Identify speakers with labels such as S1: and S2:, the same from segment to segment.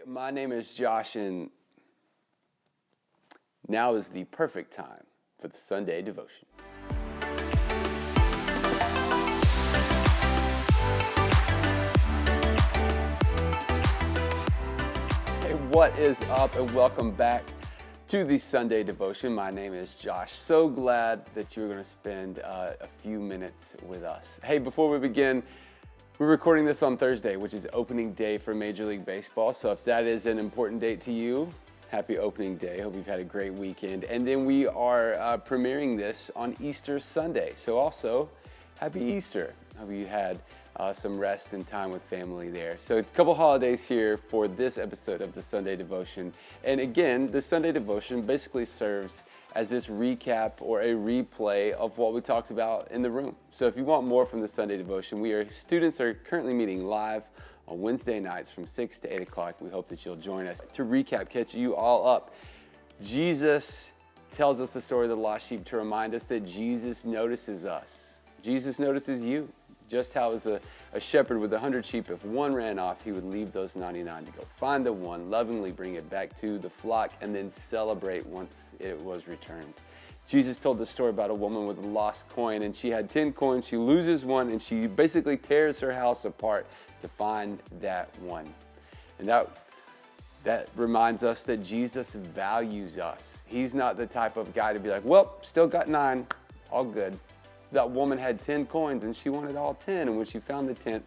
S1: my name is Josh, and now is the perfect time for the Sunday devotion. Hey, what is up, and welcome back to the Sunday devotion. My name is Josh. So glad that you're going to spend a few minutes with us. Hey, before we begin, we're recording this on Thursday, which is opening day for Major League Baseball. So if that is an important date to you, happy opening day. Hope you've had a great weekend. And then we are premiering this on Easter Sunday. So also, happy Easter. Hope you had some rest and time with family there. So a couple holidays here for this episode of the Sunday Devotion. And again, the Sunday Devotion basically serves as this recap or a replay of what we talked about in the room. So if you want more from the Sunday Devotion, students are currently meeting live on Wednesday nights from 6 to 8 o'clock. We hope that you'll join us. To recap, catch you all up, Jesus tells us the story of the lost sheep to remind us that Jesus notices us. Jesus notices you. Just how as a shepherd with 100 sheep, if one ran off, he would leave those 99 to go find the one, lovingly bring it back to the flock, and then celebrate once it was returned. Jesus told the story about a woman with a lost coin, and she had 10 coins. She loses one, and she basically tears her house apart to find that one. And that reminds us that Jesus values us. He's not the type of guy to be like, well, still got 9, all good. That woman had 10 coins and she wanted all 10. And when she found the 10th,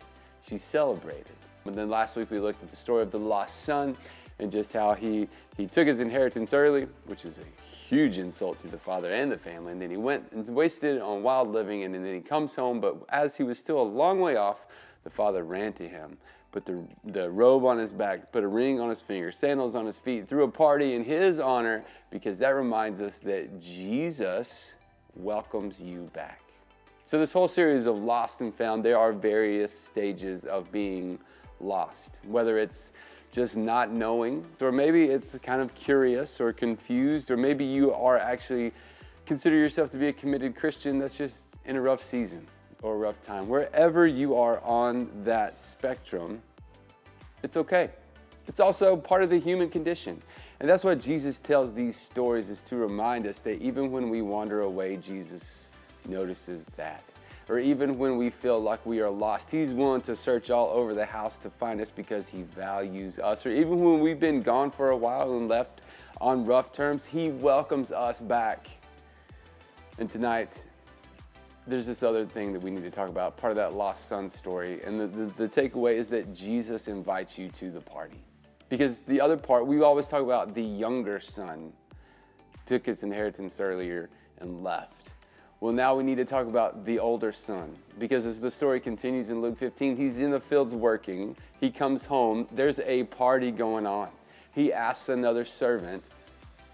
S1: she celebrated. And then last week we looked at the story of the lost son and just how he took his inheritance early, which is a huge insult to the father and the family. And then he went and wasted it on wild living. And then he comes home, but as he was still a long way off, the father ran to him, put the robe on his back, put a ring on his finger, sandals on his feet, threw a party in his honor, because that reminds us that Jesus welcomes you back. So this whole series of Lost and Found, there are various stages of being lost, whether it's just not knowing, or maybe it's kind of curious or confused, or maybe you are actually consider yourself to be a committed Christian that's just in a rough season or a rough time. Wherever you are on that spectrum, it's okay. It's also part of the human condition. And that's why Jesus tells these stories, is to remind us that even when we wander away, Jesus notices that. Or even when we feel like we are lost, he's willing to search all over the house to find us because he values us. Or even when we've been gone for a while and left on rough terms, he welcomes us back. And tonight, there's this other thing that we need to talk about, part of that lost son story. And the takeaway is that Jesus invites you to the party. Because the other part, we always talk about the younger son took his inheritance earlier and left. Well, now we need to talk about the older son, because as the story continues in Luke 15, he's in the fields working. He comes home. There's a party going on. He asks another servant,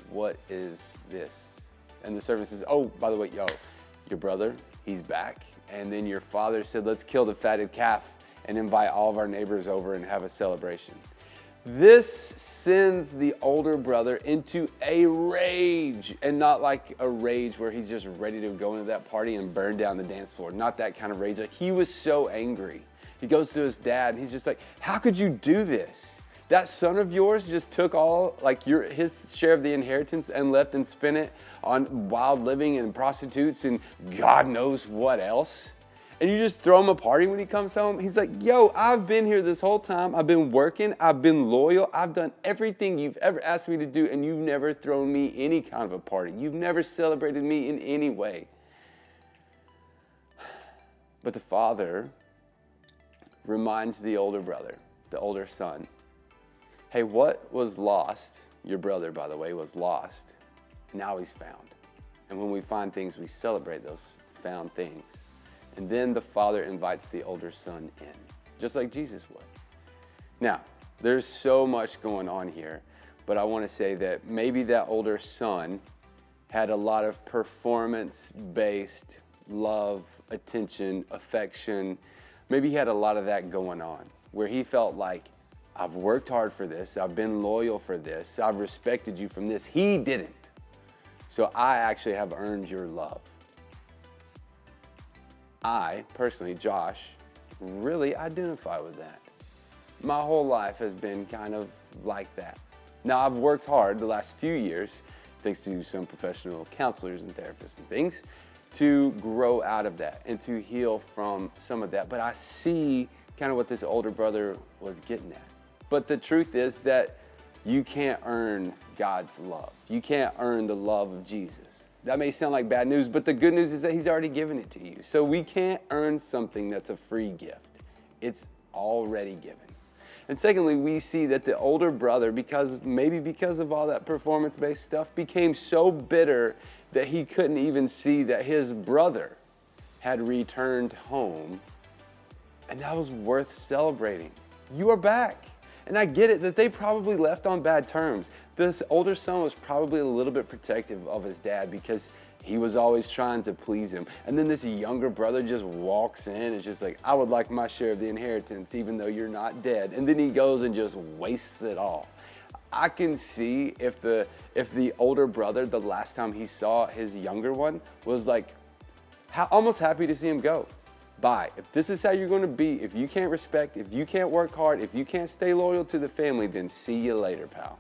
S1: what is this? And the servant says, oh, by the way, your brother, he's back. And then your father said, let's kill the fatted calf and invite all of our neighbors over and have a celebration. This sends the older brother into a rage, and not like a rage where he's just ready to go into that party and burn down the dance floor. Not that kind of rage. Like, he was so angry. He goes to his dad and he's just like, how could you do this? That son of yours just took all his share of the inheritance and left and spent it on wild living and prostitutes and God knows what else. And you just throw him a party when he comes home? He's like, yo, I've been here this whole time. I've been working. I've been loyal. I've done everything you've ever asked me to do, and you've never thrown me any kind of a party. You've never celebrated me in any way. But the father reminds the older brother, the older son, hey, what was lost, your brother, by the way, was lost. Now he's found. And when we find things, we celebrate those found things. And then the father invites the older son in, just like Jesus would. Now, there's so much going on here, but I want to say that maybe that older son had a lot of performance-based love, attention, affection. Maybe he had a lot of that going on, where he felt like, I've worked hard for this, I've been loyal for this, I've respected you from this. He didn't. So I actually have earned your love. I, personally, Josh, really identify with that. My whole life has been kind of like that. Now, I've worked hard the last few years, thanks to some professional counselors and therapists and things, to grow out of that and to heal from some of that. But I see kind of what this older brother was getting at. But the truth is that you can't earn God's love. You can't earn the love of Jesus. That may sound like bad news, but the good news is that he's already given it to you. So we can't earn something that's a free gift. It's already given. And secondly, we see that the older brother, because of all that performance-based stuff, became so bitter that he couldn't even see that his brother had returned home. And that was worth celebrating. You are back. And I get it that they probably left on bad terms. This older son was probably a little bit protective of his dad because he was always trying to please him. And then this younger brother just walks in and is just like, I would like my share of the inheritance even though you're not dead. And then he goes and just wastes it all. I can see if the older brother, the last time he saw his younger one, was like almost happy to see him go. Bye. If this is how you're going to be, if you can't respect, if you can't work hard, if you can't stay loyal to the family, then see you later, pal.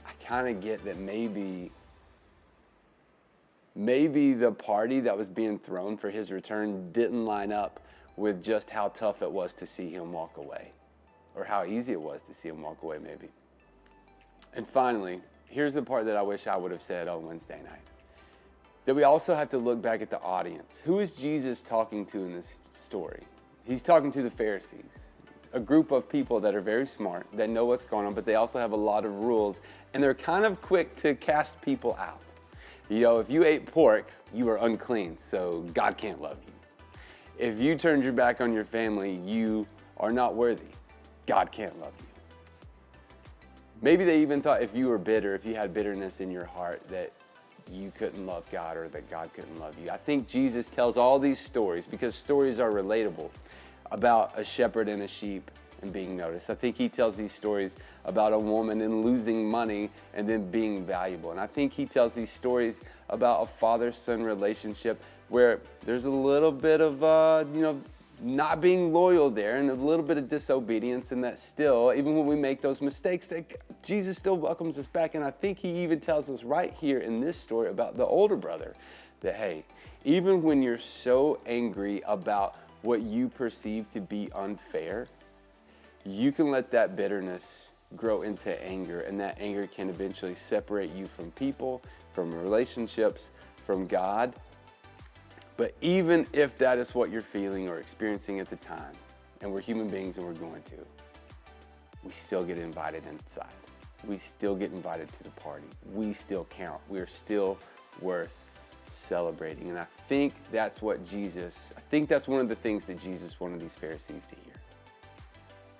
S1: I kind of get that maybe the party that was being thrown for his return didn't line up with just how tough it was to see him walk away, or how easy it was to see him walk away maybe. And finally, here's the part that I wish I would have said on Wednesday night. That we also have to look back at the audience. Who is Jesus talking to in this story? He's talking to the Pharisees, a group of people that are very smart, that know what's going on, but they also have a lot of rules, and they're kind of quick to cast people out. You know, if you ate pork, you are unclean, so God can't love you. If you turned your back on your family, you are not worthy. God can't love you. Maybe they even thought if you were bitter, if you had bitterness in your heart, that you couldn't love God or that God couldn't love you. I think Jesus tells all these stories because stories are relatable about a shepherd and a sheep and being noticed. I think he tells these stories about a woman and losing money and then being valuable. And I think he tells these stories about a father-son relationship where there's a little bit of, not being loyal there and a little bit of disobedience, and that still, even when we make those mistakes, that Jesus still welcomes us back. And I think he even tells us right here in this story about the older brother that, hey, even when you're so angry about what you perceive to be unfair, you can let that bitterness grow into anger, and that anger can eventually separate you from people, from relationships, from God. But even if that is what you're feeling or experiencing at the time, and we're human beings and we're going to, we still get invited inside. We still get invited to the party. We still count. We're still worth celebrating. And I think that's one of the things that Jesus wanted these Pharisees to hear.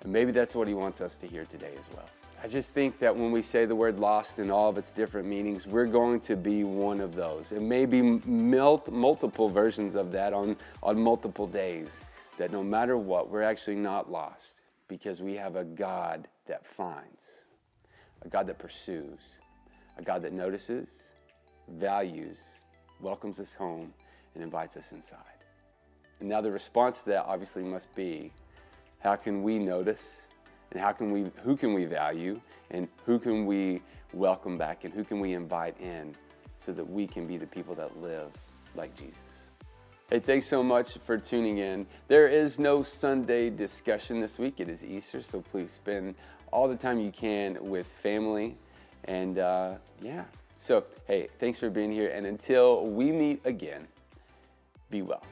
S1: And maybe that's what he wants us to hear today as well. I just think that when we say the word lost in all of its different meanings, we're going to be one of those. And maybe multiple versions of that on multiple days. That no matter what, we're actually not lost because we have a God that finds, a God that pursues, a God that notices, values, welcomes us home, and invites us inside. And now the response to that obviously must be, how can we notice? And who can we value, and who can we welcome back, and who can we invite in so that we can be the people that live like Jesus? Hey, thanks so much for tuning in. There is no Sunday discussion this week. It is Easter, so please spend all the time you can with family. And so hey, thanks for being here. And until we meet again, be well.